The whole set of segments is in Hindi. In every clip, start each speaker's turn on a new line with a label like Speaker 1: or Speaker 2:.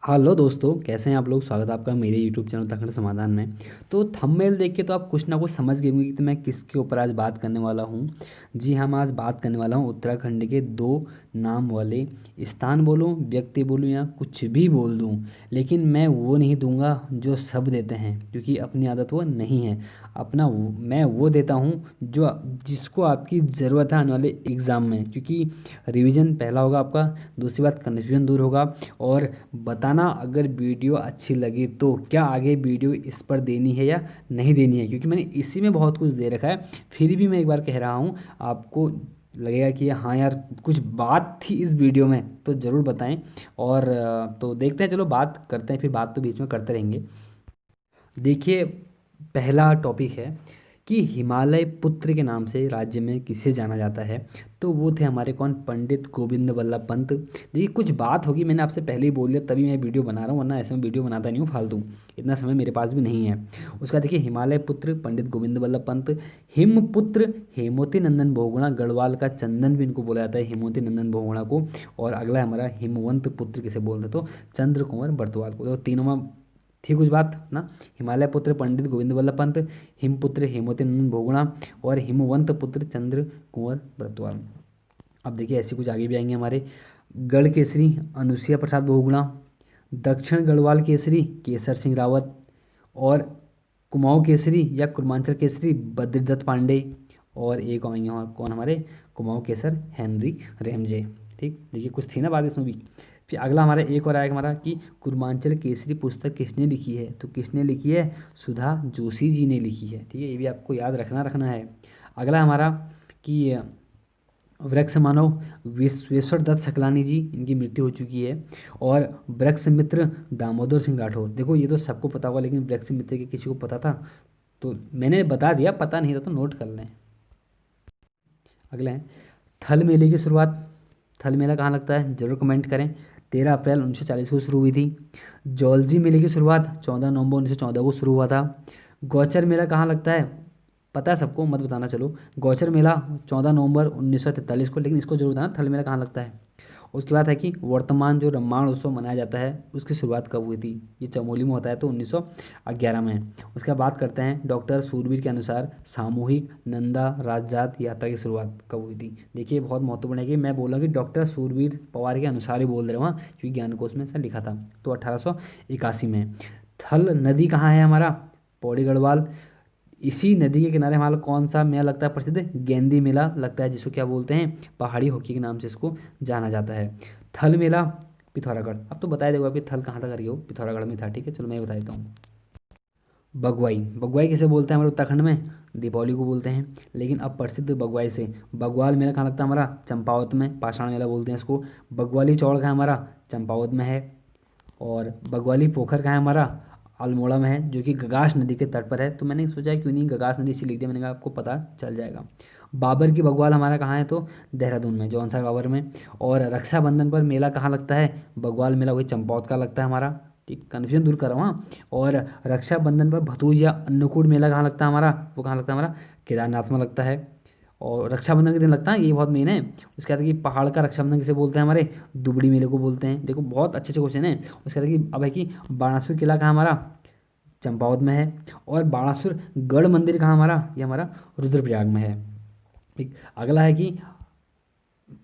Speaker 1: हेलो दोस्तों, कैसे हैं आप लोग। स्वागत है आपका मेरे यूट्यूब चैनल उत्तराखंड समाधान में। तो थंबनेल देख के तो आप कुछ ना कुछ समझ गए होंगे कि मैं किसके ऊपर आज बात करने वाला हूँ। जी हाँ, मैं आज बात करने वाला हूँ उत्तराखंड के दो नाम वाले स्थान बोलूँ, व्यक्ति बोलूँ या कुछ भी बोल दूँ, लेकिन मैं वो नहीं दूंगा जो सब देते हैं, क्योंकि अपनी आदत वो नहीं है। मैं वो देता हूँ जो जिसको आपकी ज़रूरत है आने वाले एग्ज़ाम में, क्योंकि रिवीजन पहला होगा आपका। दूसरी बात, कन्फ्यूजन दूर होगा। और बताना अगर वीडियो अच्छी लगी तो क्या आगे वीडियो इस पर देनी है या नहीं देनी है, क्योंकि मैंने इसी में बहुत कुछ दे रखा है। फिर भी मैं एक बार कह रहा हूँ, आपको लगेगा कि हाँ यार, कुछ बात थी इस वीडियो में, तो ज़रूर बताएं। और तो देखते हैं, चलो बात करते हैं, फिर बात तो बीच में करते रहेंगे। देखिए, पहला टॉपिक है कि हिमालय पुत्र के नाम से राज्य में किसे जाना जाता है। तो वो थे हमारे कौन, पंडित गोविंद वल्लभ पंत। देखिए, कुछ बात होगी, मैंने आपसे पहले ही बोल दिया, तभी मैं वीडियो बना रहा हूँ, वरना ऐसे में वीडियो बनाता नहीं हूँ फालतू। इतना समय मेरे पास भी नहीं है। उसका देखिए, हिमालय पुत्र पंडित गोविंद वल्लभ पंत। हिम पुत्र हेमोती नंदन बहुगुणा, गढ़वाल का चंदन भी इनको बोला जाता है, हेमोती नंदन बहुगुणा को। और अगला है हमारा हिमवंत पुत्र, किसे बोलते तो चंद्र कुंवर बर्तवाल को। तो तीनों में थी कुछ बात ना। हिमालय पुत्र पंडित गोविंद वल्लभ पंत, हिमपुत्र हेमवती नंदन बहुगुणा, और हिमवंत पुत्र चंद्र कुंवर बर्तवाल। अब देखिए, ऐसे कुछ आगे भी आएंगे हमारे। गढ़ केसरी अनुसुईया प्रसाद बहुगुणा, दक्षिण गढ़वाल केसरी केसर सिंह रावत, और कुमाऊं केसरी या कुर्मांचल केसरी बद्रीदत्त पांडे। और एक आएंगे कौन हमारे, कुमाऊं केसर हेनरी रेमजे। ठीक, देखिए कुछ थी ना बात इसमें भी। फिर अगला हमारा एक और आएगा हमारा कि कुर्मांचल केसरी पुस्तक किसने लिखी है। तो किसने लिखी है, सुधा जोशी जी ने लिखी है। ठीक है, ये भी आपको याद रखना रखना है। अगला हमारा कि वृक्ष मानव विश्वेश्वर दत्त सकलानी जी, इनकी मृत्यु हो चुकी है। और वृक्ष मित्र दामोदर सिंह राठौर। देखो, ये तो सबको पता होगा, लेकिन वृक्ष मित्र के किसी को पता था तो मैंने बता दिया, पता नहीं था तो नोट कर लें। अगला है थल मेले की शुरुआत। थल मेला कहाँ लगता है, जरूर कमेंट करें। 13 अप्रैल 1940 को शुरू हुई थी। जौलजी मेले की शुरुआत 14 नवंबर 1914 को शुरू हुआ था। गौचर मेला कहाँ लगता है, पता है सबको, मत बताना चलो। गौचर मेला 14 नवंबर 1943 को, लेकिन इसको जरूर बताना थल मेला कहाँ लगता है। उसके बाद है कि वर्तमान जो रामायण उत्सव मनाया जाता है, उसकी शुरुआत कब हुई थी। ये चमोली में होता है, तो 1911 में है। उसके बाद बात करते हैं डॉक्टर सूरवीर के अनुसार सामूहिक नंदा राजजात यात्रा की शुरुआत कब हुई थी। देखिए, बहुत महत्वपूर्ण है कि मैं बोला कि डॉक्टर सूरवीर पवार के अनुसार ही बोल रहे हो, हाँ, क्योंकि ज्ञानकोश में ऐसा लिखा था। तो 1881 में। थल नदी कहाँ है हमारा, पौड़ी गढ़वाल। इसी नदी के किनारे हमारा कौन सा मेला लगता है प्रसिद्ध, गेंदी मेला लगता है, जिसको क्या बोलते हैं, पहाड़ी हॉकी के नाम से इसको जाना जाता है। थल मेला पिथौरागढ़। अब तो बताया देगा कि थल कहाँ तक रही हो, पिथौरागढ़ में था। ठीक है, चलो मैं बता देता हूँ। बगवाई, बगवाई किसे बोलते हैं हमारे उत्तराखंड में, दीपावली को बोलते हैं। लेकिन अब प्रसिद्ध बगवाई से। बगवाल मेला कहाँ लगता है हमारा, चंपावत में, पाषाण मेला बोलते हैं इसको। बगवाली चौड़ कहाँ है हमारा, चंपावत में है। और बगवाली पोखर कहाँ है हमारा, अल्मोड़ा में है, जो कि गगास नदी के तट पर है। तो मैंने सोचा क्यों नहीं गगास नदी से लिख दिया, मैंने कहा आपको पता चल जाएगा। बाबर की बगवाल हमारा कहाँ है, तो देहरादून में, जौनसार बाबर में। और रक्षाबंधन पर मेला कहाँ लगता है, बगवाल मेला वही चंपावत का लगता है हमारा। ठीक, कन्फ्यूजन दूर कर रहा हूँ, हाँ। और रक्षाबंधन पर भतूज या अन्नकूट मेला कहाँ लगता है हमारा, वो कहाँ लगता है हमारा, केदारनाथ में लगता है। और रक्षाबंधन के दिन लगता है, ये बहुत मेन है। उसके बाद है कि पहाड़ का रक्षाबंधन किसे बोलते हैं हमारे, दुबड़ी मेले को बोलते हैं। देखो, बहुत अच्छे अच्छे क्वेश्चन है। उसके बाद है कि अब है कि बाणासुर किला कहाँ हमारा, चंपावत में है। और बाणासुर गढ़ मंदिर कहाँ हमारा, ये हमारा रुद्रप्रयाग में है। ठीक, अगला है कि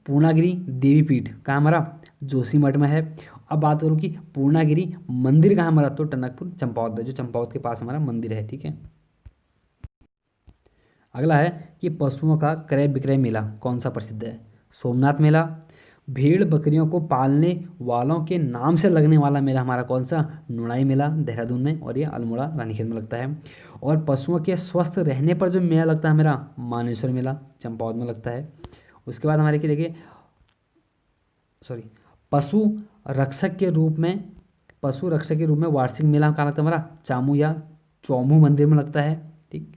Speaker 1: पूर्णागिरी देवी पीठ कहाँ हमारा, जोशीमठ में है। अब बात करूँ कि पूर्णागिरी मंदिर कहाँ हमारा, तो टनकपुर चंपावत में, जो चंपावत के पास हमारा मंदिर है। ठीक है, अगला है कि पशुओं का क्रय विक्रय मेला कौन सा प्रसिद्ध है, सोमनाथ मेला। भेड़ बकरियों को पालने वालों के नाम से लगने वाला मेला हमारा कौन सा, नुणाई मेला, देहरादून में। और ये अल्मोड़ा रानीखेत में लगता है। और पशुओं के स्वस्थ रहने पर जो मेला लगता है मेरा, मानेश्वर मेला, चंपावत में लगता है। उसके बाद हमारे की देखिए, सॉरी, पशु रक्षक के रूप में, पशु रक्षक के रूप में वार्षिक मेला कहाँ लगता है हमारा, चामू या चौमू मंदिर में लगता है। ठीक,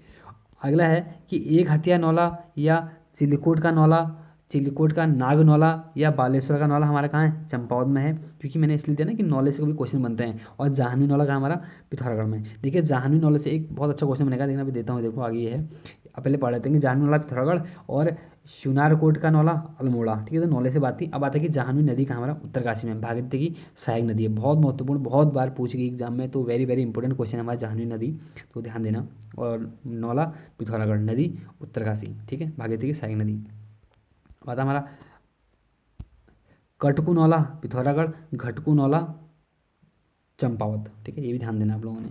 Speaker 1: अगला है कि एक हथिया नौला या चिलिकोट का नौला चित्रकूट का नागनौला या बालेश्वर का नौला हमारा कहाँ है, चंपावत में है, क्योंकि मैंने इसलिए दिया ना कि नौले से कभी क्वेश्चन बनते हैं। और जाह्नवी नौला का हमारा पिथौरागढ़ में। देखिए जाह्नवी नौले से एक बहुत अच्छा क्वेश्चन बनेगा, लेकिन अभी देता हूँ, देखो आगे ये है। अब पहले पढ़ लेते हैं कि जाह्नवी नौला पिथौरागढ़ और शिवनारकोट का नौला अल्मोड़ा, ठीक है। तो नौले से बात थी। अब आता है कि जाह्नवी नदी का हमारा उत्तरकाशी में, भागीरथी की सहायक नदी है। बहुत महत्वपूर्ण, बहुत बार पूछी गई एग्जाम में, तो वेरी वेरी इंपॉर्टेंट क्वेश्चन है हमारा जाह्नवी नदी, तो ध्यान देना। और नौला पिथौरागढ़ नदी उत्तरकाशी, ठीक है, भागीरथी की सहायक नदी। आता हमारा कटकू नौला पिथौरागढ़, घटकू नौला चंपावत, ठीक है, ये भी ध्यान देना आप लोगों ने।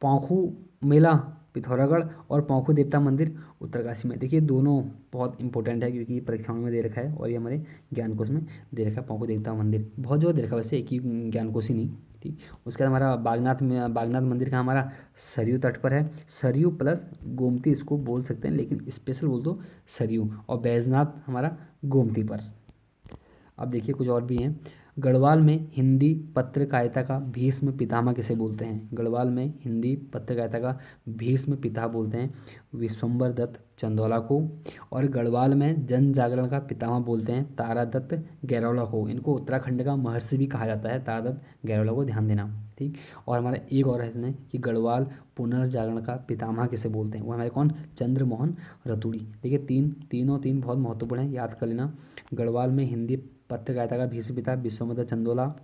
Speaker 1: पौंखू मेला पिथौरागढ़ और पौंखू देवता मंदिर उत्तरकाशी में। देखिए दोनों बहुत इंपॉर्टेंट है, क्योंकि परीक्षाओं में दे रखा है और ये हमारे ज्ञान कोश में दे रखा है। पौंखू देवता मंदिर बहुत जगह दे रखा है, वैसे एक ही ज्ञान कोश ही नहीं, ठीक। उसके बाद हमारा बागनाथ में, बागनाथ मंदिर का हमारा सरयू तट पर है। सरयू प्लस गोमती इसको बोल सकते हैं, लेकिन स्पेशल बोल दो सरयू। और बैजनाथ हमारा गोमती पर। अब देखिए कुछ और भी हैं। गढ़वाल में हिंदी पत्रकारिता का भीष्म पितामह किसे बोलते हैं? गढ़वाल में हिंदी पत्रकारिता का भीष्म पिता बोलते हैं विश्वम्बर दत्त चंदौला को। और गढ़वाल में जन जागरण का पितामह बोलते हैं तारा दत्त गैरोला को। इनको उत्तराखंड का महर्षि भी कहा जाता है, तारा दत्त गैरोला को, ध्यान देना, ठीक। और हमारा एक और है इसमें कि गढ़वाल पुनर्जागरण का पितामह किसे बोलते हैं, वो हमारे कौन, चंद्रमोहन रतूड़ी। देखिए तीन बहुत महत्वपूर्ण है, याद कर लेना। गढ़वाल में हिंदी पत्रकारिता का भीष्म पिता विश्वम्बर चंदोला,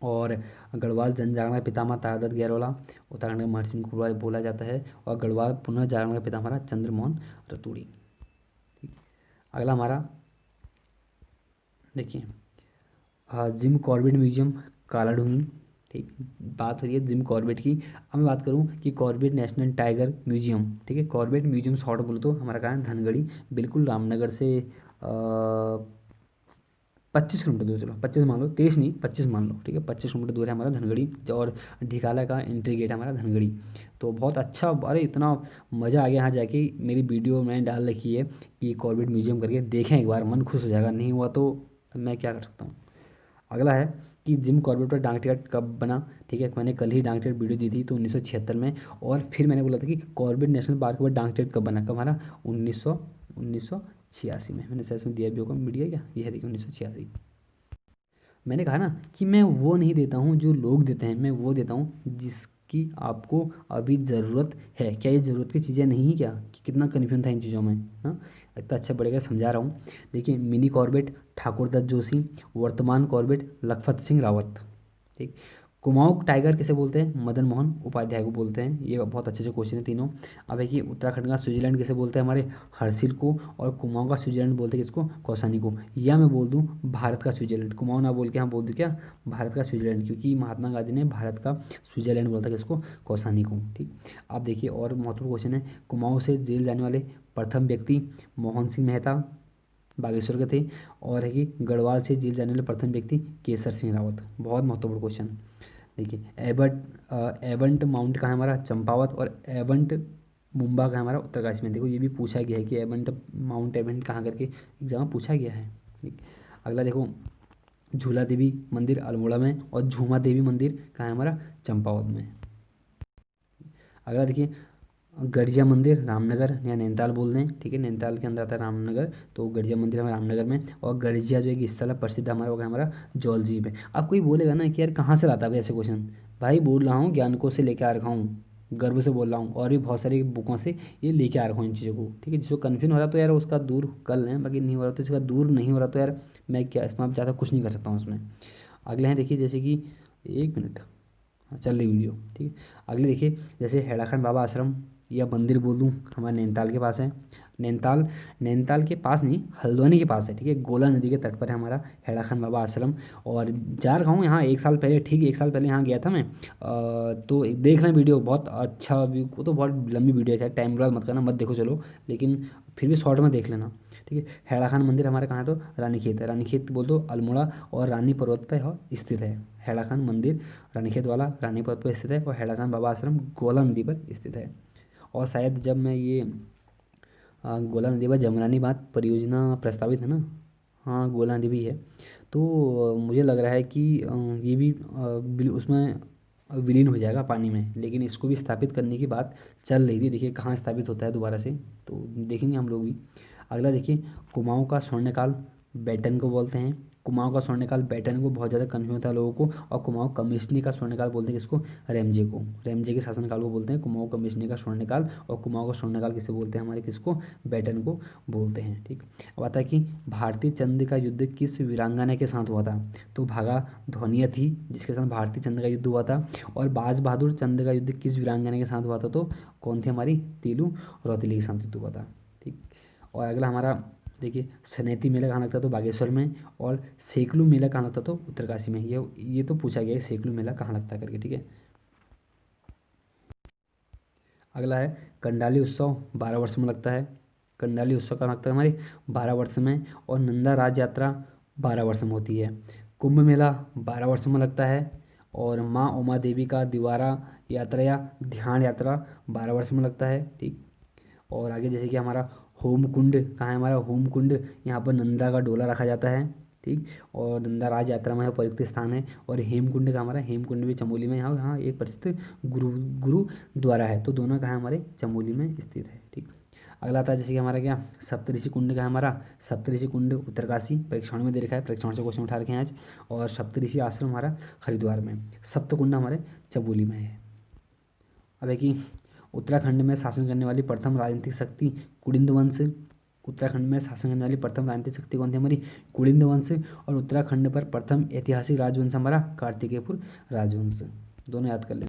Speaker 1: और गढ़वाल जनजागरण का पितामह तारादत्त गैरोला, उत्तराखंड के महर्षि को बोला जाता है। और गढ़वाल पुनर्जागरण का पिता हमारा चंद्रमोहन रतूड़ी, ठीक। अगला हमारा देखिए जिम कॉर्बेट म्यूजियम कालाढूंगी, ठीक। बात हो रही है जिम कॉर्बेट की। अब मैं बात करूं कि कॉर्बेट नेशनल टाइगर म्यूजियम, ठीक है, कॉर्बेट म्यूजियम शॉर्ट बोलो तो हमारा कहाँ है, धनगढ़ी, बिल्कुल रामनगर से 25 किलोमीटर दूर, चलो 25 मान लो, 23 नहीं 25 मान लो, ठीक है, 25 किलोमीटर दूर है हमारा धनगढ़ी। और ढिकाला का एंट्री गेट है हमारा धनगढ़ी। तो बहुत अच्छा, अरे इतना मज़ा आ गया यहाँ जाके। मेरी वीडियो मैंने डाल रखी है कि कॉर्बेट म्यूजियम करके देखें एक बार, मन खुश हो जाएगा। नहीं हुआ तो मैं क्या कर सकता हूँ। अगला है कि जिम कॉर्बेट पर डाक टिकट कब बना, ठीक है, मैंने कल ही डाक टिकट वीडियो दी थी, तो 1976 में। और फिर मैंने बोला था कि कॉर्बेट नेशनल पार्क पर डाक टिकट कब बना, कब हमारा 1986 में। मैंने सर में दिया भी होगा मीडिया, क्या ये है, देखिए 1986। मैंने कहा ना कि मैं वो नहीं देता हूँ जो लोग देते हैं, मैं वो देता हूँ जिसकी आपको अभी ज़रूरत है। क्या ये ज़रूरत की चीज़ें नहीं है क्या, कि कितना कन्फ्यूजन था इन चीज़ों में, हाँ, इतना अच्छा बढ़ेगा समझा रहा हूँ। देखिए मिनी कॉर्बेट ठाकुर दत्त जोशी, वर्तमान कॉर्बेट लखपत सिंह रावत, ठीक। कुमाऊं टाइगर किसे बोलते हैं, मदन मोहन उपाध्याय को बोलते हैं। ये बहुत अच्छे से क्वेश्चन है तीनों। अब है कि उत्तराखंड का स्विट्जरलैंड किसे बोलते हैं, हमारे हर्षिल को। और कुमाऊं का स्विट्जरलैंड बोलते हैं किसको, कौसानी को। या मैं बोल दूं भारत का स्विट्जरलैंड, कुमाऊं ना बोल के हम बोल दूं क्या, भारत का स्विट्जरलैंड, क्योंकि महात्मा गांधी ने भारत का स्विट्जरलैंड बोलता है किसको, कौसानी को, ठीक। आप देखिए और महत्वपूर्ण क्वेश्चन है, कुमाऊं से जेल जाने वाले प्रथम व्यक्ति मोहन सिंह मेहता बागेश्वर के थे। और है कि गढ़वाल से जेल जाने वाले प्रथम व्यक्ति केसर सिंह रावत। बहुत महत्वपूर्ण क्वेश्चन। देखिए एवंट माउंट का है हमारा चंपावत, और एवंट मुंबा का है हमारा उत्तरकाशी में। देखो ये भी पूछा गया है कि एवंट माउंट एवंट कहाँ करके एग्जाम में पूछा गया है, ठीक। अगला देखो झूला देवी मंदिर अल्मोड़ा में, और झूमा देवी मंदिर कहाँ है हमारा, चंपावत में। अगला देखिए गढ़िया मंदिर रामनगर या नैनीताल बोल दें, ठीक है, नैनीताल के अंदर आता है रामनगर, तो गढ़िया मंदिर हमारा रामनगर में। और गढ़िया जो एक स्थल है प्रसिद्ध हमारा, वो है हमारा जौल झील है। अब कोई बोलेगा ना कि यार कहाँ से लाता है ऐसे क्वेश्चन, भाई बोल रहा हूँ ज्ञान कोश से लेके आ रखा हूँ, गर्व से बोल रहा हूँ, और भी बहुत सारी बुकों से ये लेके आ रखा हूँ इन चीज़ों को, ठीक है। जिसको कन्फ्यूजन हो रहा तो यार उसका दूर कर लें, बाकी नहीं हो रहा तो इसका दूर नहीं हो रहा तो यार मैं क्या इसमें अब ज़्यादा कुछ नहीं कर सकता हूँ उसमें। अगले हैं देखिए जैसे कि, एक मिनट, हाँ, चल रही वीडियो, ठीक है। अगले देखिए जैसे हैलाखन बाबा आश्रम या मंदिर बोल दूँ, हमारे नैनीताल के पास है। नैनीताल के पास नहीं, हल्द्वानी के पास है, ठीक है, गोला नदी के तट पर है हमारा हैलाखन बाबा आश्रम। और जा रखा हूँ यहाँ 1 साल पहले, ठीक, 1 साल पहले यहाँ गया था मैं। तो देख लें वीडियो, बहुत अच्छा वो तो बहुत लंबी वीडियो है, टाइम बर्बाद मत करना, मत देखो चलो, लेकिन फिर भी शॉर्ट में देख लेना, ठीक है। हैलाखान मंदिर हमारे कहाँ है, तो रानीखेत है, रानीखेत बोल दो अल्मोड़ा और रानी पर्वत पर स्थित है। हैलाखान मंदिर रानीखेत वाला रानी पर्वत पर स्थित है, और हैलाखान बाबा आश्रम गोला नदी पर स्थित है। और शायद जब मैं ये गोला नदी पर जमरानी बांध परियोजना प्रस्तावित है ना, हाँ गोला नदी भी है, तो मुझे लग रहा है कि ये भी उसमें विलीन हो जाएगा पानी में। लेकिन इसको भी स्थापित करने की बात चल रही थी, देखिए कहाँ स्थापित होता है दोबारा से, तो देखेंगे हम लोग भी। अगला देखिए, कुमाऊँ का स्वर्णकाल बैटन को बोलते हैं। कुमाऊँ का स्वर्णकाल बैटन को बहुत ज़्यादा कन्फ्यूज होता है लोगों को। और कुमाऊँ कमिश्नी का स्वर्णकाल बोलते हैं किसको, रेमजे को, रेमजे के शासनकाल को बोलते हैं कुमाऊँ कमिश्नी का स्वर्णकाल। और कुमाऊँ का स्वर्णकाल किसे बोलते हैं हमारे, किसको, बैटन को बोलते हैं। ठीक, अब आता है कि भारतीय चंद्र का युद्ध किस वीरांगना के साथ हुआ था। तो भागा ध्वनिया थी जिसके साथ भारतीय चंद्र का युद्ध हुआ था। और बाज बहादुर चंद्र का युद्ध किस वीरांगना के साथ हुआ था, तो कौन थी हमारी, तीलू रौतेली के साथ युद्ध हुआ था। ठीक, और अगला हमारा देखिए, सनेती मेला कहाँ लगता है, तो बागेश्वर में। और सेकलू मेला कहाँ लगता है, तो उत्तरकाशी में। ये तो पूछा गया है सेकलू मेला कहाँ लगता है करके, ठीक है। अगला है, कंडाली उत्सव 12 वर्ष में लगता है। कंडाली उत्सव कहाँ लगता है हमारे, 12 वर्ष में। और नंदा राज यात्रा 12 वर्ष में होती है। कुंभ मेला 12 वर्ष में लगता है। और माँ उमा देवी का दिवारा यात्रा या ध्यान यात्रा 12 वर्ष में लगता है। ठीक, और आगे जैसे कि हमारा होम कुंड कहाँ है, हमारा होम कुंड, यहाँ पर नंदा का डोला रखा जाता है। ठीक, और नंदा राज यात्रा में प्रयुक्त स्थान है। और हेमकुंड का हमारा, हेमकुंड भी चमोली में, यहाँ यहाँ एक प्रसिद्ध गुरु द्वारा है। तो दोनों कहाँ हमारे, चमोली में स्थित है। ठीक, अगला आता है जैसे कि हमारा क्या, सप्तऋषि कुंड का है हमारा, सप्तऋषि कुंड उत्तरकाशी, परीक्षण में दे रखा है, परीक्षण से क्वेश्चन उठा रखे हैं आज। और सप्तऋषि आश्रम हमारा हरिद्वार में, सप्तकुंड हमारे चमोली में है। अब है कि उत्तराखंड में शासन करने वाली प्रथम राजनीतिक शक्ति कुलिंद वंश। उत्तराखंड में शासन करने वाली प्रथम राजनीतिक शक्ति कौन थी हमारी, कुलिंद वंश। और उत्तराखंड पर प्रथम ऐतिहासिक राजवंश हमारा कार्तिकेयपुर राजवंश। दोनों याद कर लें।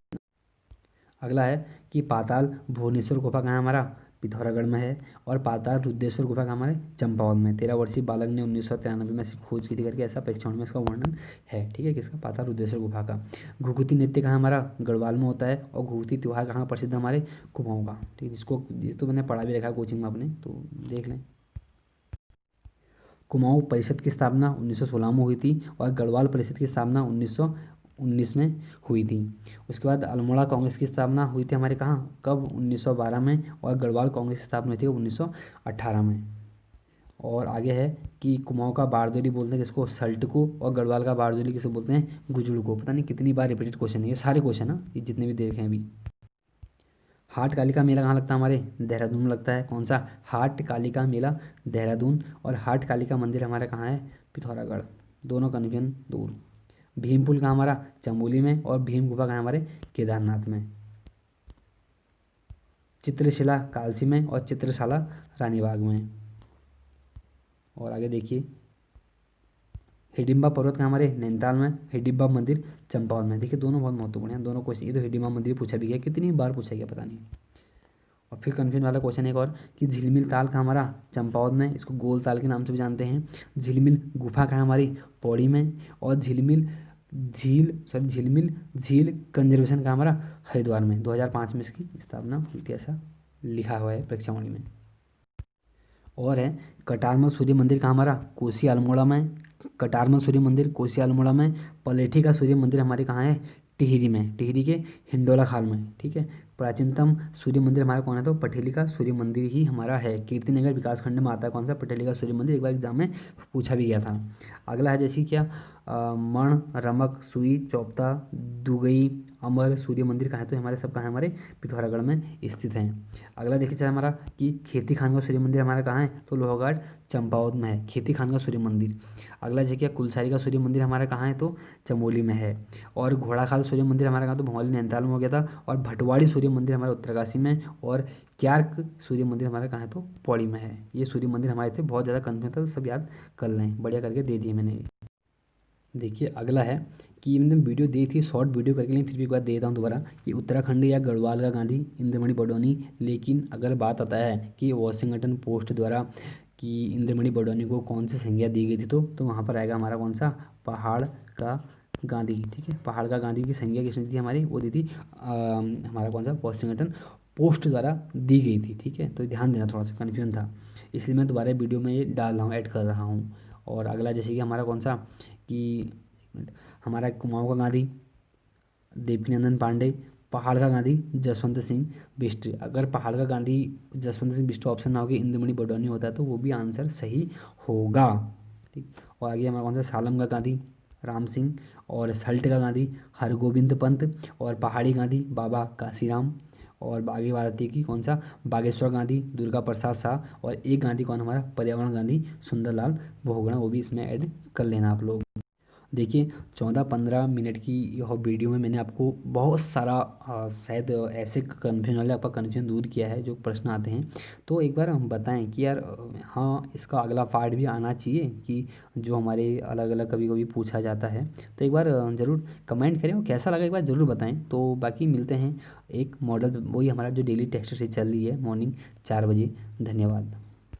Speaker 1: अगला है कि पाताल भुवनेश्वर गुफा कहाँ है हमारा, पिथौरागढ़ में है। और पाताल रुद्रेश्वर गुफा कहाँ हमारे, चंपावत में। 13 वर्षीय बालक ने 1993 में इसकी खोज की थी करके ऐसा परीक्षण में इसका वर्णन है। ठीक है, किसका, पाताल रुद्रेश्वर गुफा का। घुघुती नृत्य कहाँ हमारा, गढ़वाल में होता है। और घुघुती त्यौहार कहाँ प्रसिद्ध है हमारे, कुमाऊँ का। ठीक, जिसको ये तो मैंने पढ़ा भी रखा है कोचिंग में अपने, तो देख लें। कुमाऊँ परिषद की स्थापना 1916 में हुई थी। और गढ़वाल परिषद की स्थापना 1919 में हुई थी। उसके बाद अल्मोड़ा कांग्रेस की स्थापना हुई थी हमारे कहाँ, कब, 1912 में। और गढ़वाल कांग्रेस की स्थापना हुई थी 1918 में। और आगे है कि कुमाऊँ का बारदोली बोलते हैं किसको, सल्ट को। और गढ़वाल का बारदोली किसको बोलते हैं, गुजुड़ को। पता नहीं कितनी बार रिपीटेड क्वेश्चन है ये, सारे क्वेश्चन है ये जितने भी देखे हैं अभी। हाट कालिका मेला कहाँ लगता है हमारे, देहरादून में लगता है। कौन सा, हाट कालिका मेला, देहरादून। और हाट कालिका मंदिर हमारा कहाँ है, पिथौरागढ़। दोनों कन्फ्यूजन दूर। भीमपुल कहाँ हमारा, चमोली में। और भीम गुफा कहाँ हमारे, केदारनाथ में। चित्रशिला कालसी में। और चित्रशाला रानीबाग में। और आगे देखिए, हिडिंबा पर्वत कहाँ हमारे, नैनीताल में। हिडिंबा मंदिर चंपावत में। देखिए दोनों बहुत महत्वपूर्ण हैं, दोनों क्वेश्चन। ये तो हिडिंबा मंदिर पूछा भी गया, कितनी बार पूछा गया पता नहीं। और फिर कन्फ्यूजन वाला क्वेश्चन एक और, कि झिलमिल ताल कहाँ हमारा, चंपावत में। इसको गोल ताल के नाम से भी जानते हैं। झिलमिल गुफा कहाँ हमारी, पौड़ी में। और झिलमिल झील कंजर्वेशन कहाँ हमारा, हरिद्वार में। 2005 में इसकी स्थापना हुई थी ऐसा लिखा हुआ है परीक्षावाणी में। और है कटारमल सूर्य मंदिर कहाँ हमारा, कोसी अल्मोड़ा में। कटारमल सूर्य मंदिर कोसी अल्मोड़ा में। पलेठी का सूर्य मंदिर हमारे कहाँ है, टिहरी में, टिहरी के हिंडोला खाल में। ठीक है, प्राचीनतम सूर्य मंदिर हमारा कौन है, तो पटेली का सूर्य मंदिर ही हमारा है। कीर्तिनगर विकासखंड में आता है कौन सा, पटेली का सूर्य मंदिर। एक बार एग्जाम में पूछा भी गया था। अगला है जैसे क्या, मण, रमक, सुई, चौपता, दुगई, अमर सूर्य मंदिर कहाँ है, तो हमारे सब कहाँ है, हमारे पिथौरागढ़ में स्थित हैं। अगला देखिए चाहे हमारा कि खेती खान का सूर्य मंदिर हमारा कहाँ है, तो लोहाघाट चंपावत में है खेती खान का सूर्य मंदिर। अगला देखिए कुलसारी का सूर्य मंदिर हमारा कहाँ है, तो चमोली में है। और घोड़ाखाल सूर्य मंदिर हमारा कहाँ, तो भोपाली नैनीताल में हो गया था। और भटवाड़ी सूर्य मंदिर हमारे उत्तरकाशी में। और क्यार्क सूर्य मंदिर हमारा कहाँ है, तो पौड़ी में है। ये सूर्य मंदिर हमारे थे, बहुत ज़्यादा कन्फ्यूजन था, तो सब याद कर लें, बढ़िया करके दे दिए मैंने। देखिए अगला है कि मैंने वीडियो दी थी शॉर्ट वीडियो करके, लेकिन फिर भी एक बार दे देता हूँ दोबारा, कि उत्तराखंड या गढ़वाल का गांधी इंद्रमणि बडौनी। लेकिन अगर बात आता है कि वॉशिंगटन पोस्ट द्वारा कि इंद्रमणि बडौनी को कौन सी संज्ञा दी गई थी, तो वहाँ पर आएगा हमारा कौन सा, पहाड़ का गांधी। ठीक है, पहाड़ का गांधी की संज्ञा किसने दी थी हमारी, वो दी थी हमारा कौन सा, वॉशिंगटन पोस्ट द्वारा दी गई थी। ठीक है, तो ध्यान देना, थोड़ा सा कन्फ्यूजन था, इसलिए मैं दोबारा वीडियो में ये डाल रहा हूँ, ऐड कर रहा हूँ। और अगला जैसे कि हमारा कौन सा, कि एक मिनट, हमारा कुमाऊँ का गांधी देवकीनंदन पांडे। पहाड़ का गांधी जसवंत सिंह बिष्ट। अगर पहाड़ का गांधी जसवंत सिंह बिष्ट ऑप्शन ना हो कि इंद्रमणि बडौनी होता है, तो वो भी आंसर सही होगा। ठीक, और आगे हमारा कौन सा, सालम का गांधी राम सिंह, और सल्ट का गांधी हरगोविंद पंत, और पहाड़ी गांधी बाबा काशीराम, और आगे बात आती है कि कौन सा, बागेश्वर गांधी दुर्गा प्रसाद शाह, और एक गांधी कौन हमारा, पर्यावरण गांधी सुंदरलाल बोगड़ा, वो भी इसमें ऐड कर लेना आप लोग। देखिए 14-15 मिनट की यह वीडियो में मैंने आपको बहुत सारा शायद ऐसे कन्फ्यूजन वाले आपका कन्फ्यूजन दूर किया है जो प्रश्न आते हैं। तो एक बार हम बताएं कि यार हाँ इसका अगला पार्ट भी आना चाहिए कि जो हमारे अलग अलग कभी कभी पूछा जाता है। तो एक बार ज़रूर कमेंट करें और कैसा लगा एक बार ज़रूर बताएं। तो बाकी मिलते हैं एक मॉडल, वही हमारा जो डेली टेक्स्ट सीरीज चल रही है मॉर्निंग 4 बजे। धन्यवाद।